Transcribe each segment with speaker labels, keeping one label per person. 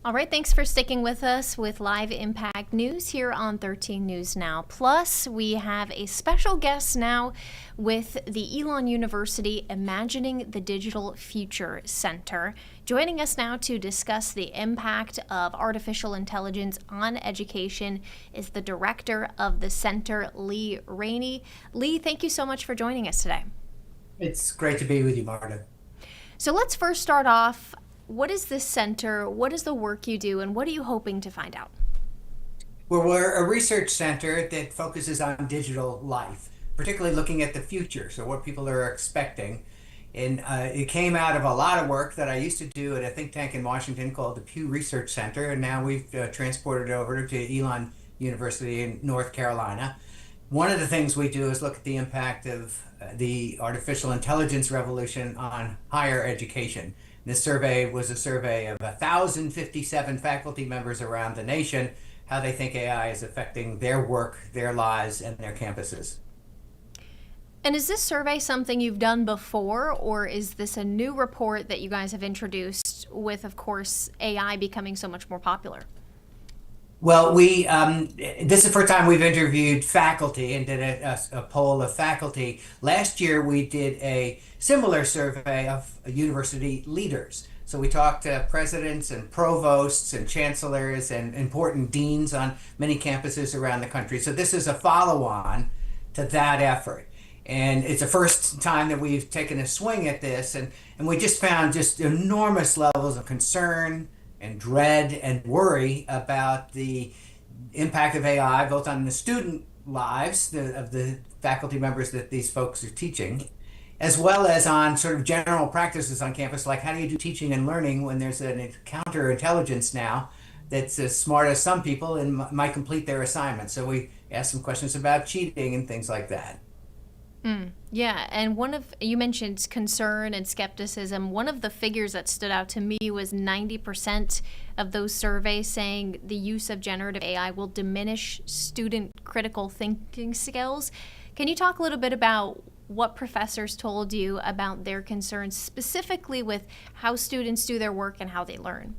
Speaker 1: All right, thanks for sticking with us with live impact news here on 13 News Now. Plus, we have a special guest now with the Elon University Imagining the Digital Future Center. Joining us now to discuss the impact of artificial intelligence on education is the director of the center, Rainie. Lee, thank you so much for joining us today.
Speaker 2: It's great to be with you, Marta.
Speaker 1: So let's first start off. What is this center? What is the work you do, and what are you hoping to find out?
Speaker 2: Well, we're a research center that focuses on digital life, particularly looking at the future, so what people are expecting. And it came out of a lot of work that I used to do at a think tank in Washington called the Pew Research Center, and now we've transported it over to Elon University in North Carolina. One of the things we do is look at the impact of the artificial intelligence revolution on higher education. This survey was a survey of 1,057 faculty members around the nation, how they think AI is affecting their work, their lives, and their campuses.
Speaker 1: And is this survey something you've done before, or is this a new report that you guys have introduced with, of course, AI becoming so much more popular?
Speaker 2: Well, this is the first time we've interviewed faculty and did a poll of faculty. Last year, we did a similar survey of university leaders. So we talked to presidents and provosts and chancellors and important deans on many campuses around the country. So this is a follow-on to that effort. And it's the first time that we've taken a swing at this. And we just found just enormous levels of concern and dread and worry about the impact of AI, both on the student lives of the faculty members that these folks are teaching, as well as on sort of general practices on campus, like how do you do teaching and learning when there's a counterintelligence now that's as smart as some people and might complete their assignments. So we asked some questions about cheating and things like that.
Speaker 1: Yeah, and you mentioned concern and skepticism. One of the figures that stood out to me was 90% of those surveys saying the use of generative AI will diminish student critical thinking skills. Can you talk a little bit about what professors told you about their concerns, specifically with how students do their work and how they learn?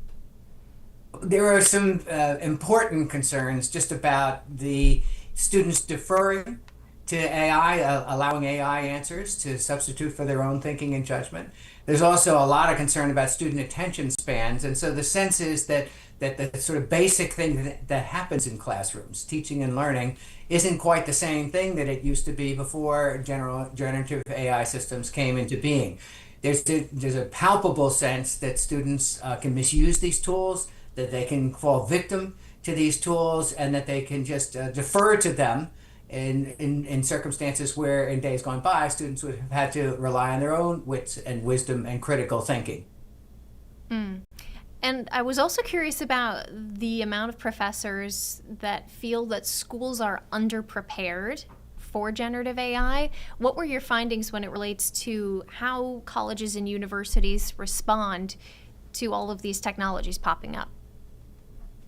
Speaker 2: There are some important concerns just about the students deferring to AI, allowing AI answers to substitute for their own thinking and judgment. There's also a lot of concern about student attention spans. And so the sense is that the sort of basic thing that happens in classrooms, teaching and learning, isn't quite the same thing that it used to be before generative AI systems came into being. There's a palpable sense that students can misuse these tools, that they can fall victim to these tools, and that they can just defer to them in circumstances where in days gone by, students would have had to rely on their own wits and wisdom and critical thinking.
Speaker 1: And I was also curious about the amount of professors that feel that schools are underprepared for generative AI. What were your findings when it relates to how colleges and universities respond to all of these technologies popping up?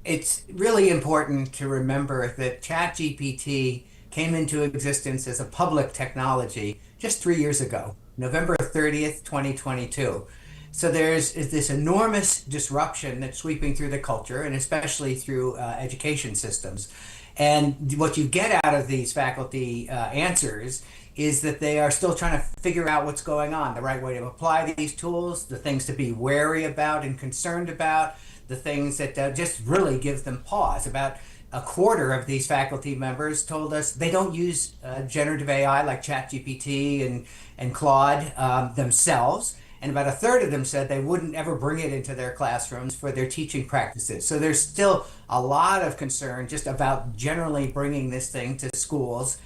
Speaker 2: It's really important to remember that ChatGPT came into existence as a public technology just 3 years ago, November 30th, 2022. So there's this enormous disruption that's sweeping through the culture and especially through education systems. And what you get out of these faculty answers is that they are still trying to figure out what's going on, the right way to apply these tools, the things to be wary about and concerned about, the things that just really give them pause. About a quarter of these faculty members told us they don't use generative AI like ChatGPT and Claude themselves. And about a third of them said they wouldn't ever bring it into their classrooms for their teaching practices. So there's still a lot of concern just about generally bringing this thing to schools.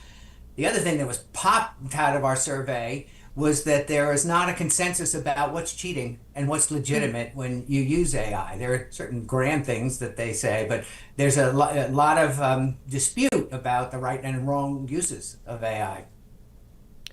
Speaker 2: The other thing that was popped out of our survey was that there is not a consensus about what's cheating and what's legitimate when you use AI. There are certain grand things that they say, but there's a lot of dispute about the right and wrong uses of AI.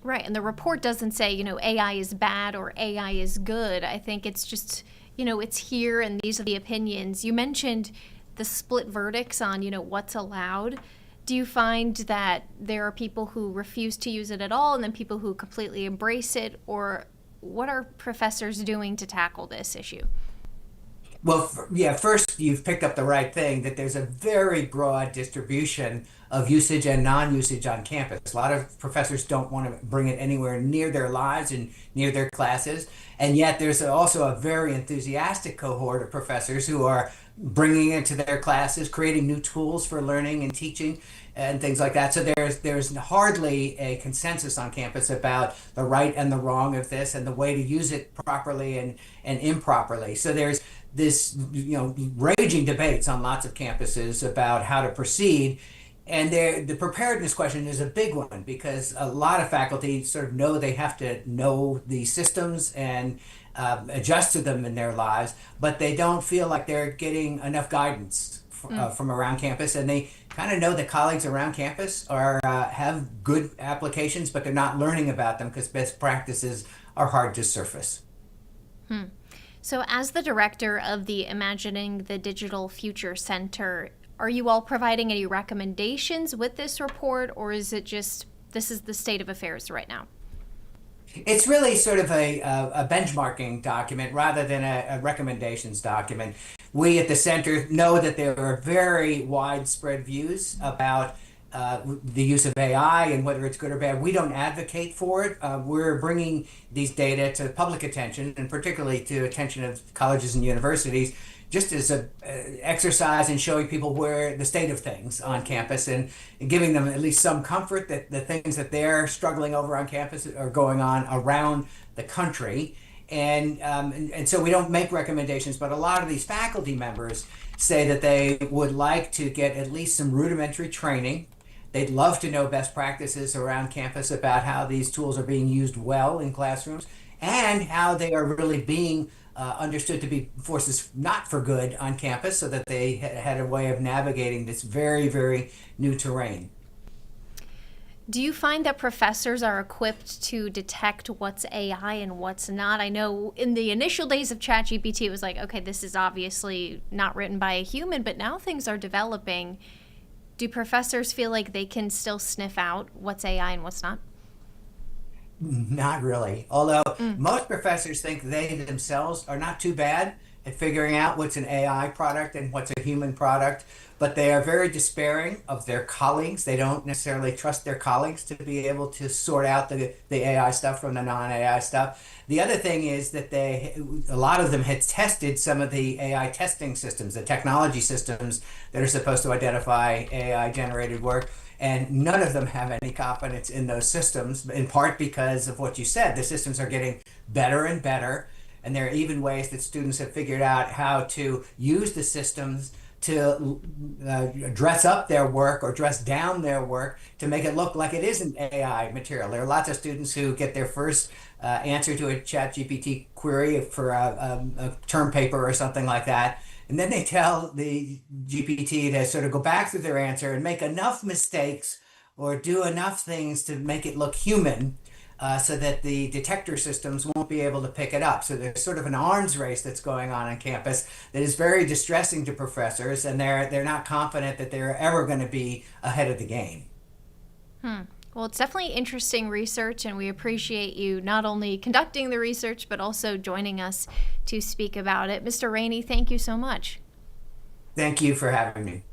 Speaker 1: Right, and the report doesn't say, AI is bad or AI is good. I think it's just, it's here and these are the opinions. You mentioned the split verdicts on, what's allowed. Do you find that there are people who refuse to use it at all and then people who completely embrace it? Or what are professors doing to tackle this issue?
Speaker 2: Well, yeah, first, you've picked up the right thing that there's a very broad distribution of usage and non-usage on campus. A lot of professors don't want to bring it anywhere near their lives and near their classes. And yet, there's also a very enthusiastic cohort of professors who are bringing it to their classes, creating new tools for learning and teaching and things like that. So there's hardly a consensus on campus about the right and the wrong of this and the way to use it properly and improperly. So there's this, raging debates on lots of campuses about how to proceed. And the preparedness question is a big one because a lot of faculty sort of know they have to know the systems and adjust to them in their lives, but they don't feel like they're getting enough guidance from around campus. And they kind of know that colleagues around campus are have good applications, but they're not learning about them because best practices are hard to surface.
Speaker 1: So, as the director of the Imagining the Digital Future Center, are you all providing any recommendations with this report, or is it just this is the state of affairs right now?
Speaker 2: It's really sort of a benchmarking document rather than a recommendations document. We at the center know that there are very widespread views about the use of AI and whether it's good or bad. We don't advocate for it. We're bringing these data to public attention and particularly to attention of colleges and universities just as a exercise in showing people where the state of things on campus and giving them at least some comfort that the things that they're struggling over on campus are going on around the country. And so we don't make recommendations, but a lot of these faculty members say that they would like to get at least some rudimentary training. They'd love to know best practices around campus about how these tools are being used well in classrooms and how they are really being understood to be forces not for good on campus so that they had a way of navigating this very, very new terrain.
Speaker 1: Do you find that professors are equipped to detect what's AI and what's not? I know in the initial days of ChatGPT, it was like, okay, this is obviously not written by a human, but now things are developing. Do professors feel like they can still sniff out what's AI and what's not?
Speaker 2: Not really. Although most professors think they themselves are not too bad at figuring out what's an AI product and what's a human product, but they are very despairing of their colleagues. They don't necessarily trust their colleagues to be able to sort out the AI stuff from the non-AI stuff. The other thing is that a lot of them had tested some of the AI testing systems, the technology systems that are supposed to identify AI generated work. And none of them have any confidence in those systems, in part because of what you said. The systems are getting better and better. And there are even ways that students have figured out how to use the systems to dress up their work or dress down their work to make it look like it isn't AI material. There are lots of students who get their first answer to a ChatGPT query for a term paper or something like that. And then they tell the GPT to sort of go back through their answer and make enough mistakes or do enough things to make it look human so that the detector systems won't be able to pick it up. So there's sort of an arms race that's going on campus that is very distressing to professors, and they're not confident that they're ever going to be ahead of the game.
Speaker 1: Well, it's definitely interesting research, and we appreciate you not only conducting the research, but also joining us to speak about it. Mr. Rainie, thank you so much.
Speaker 2: Thank you for having me.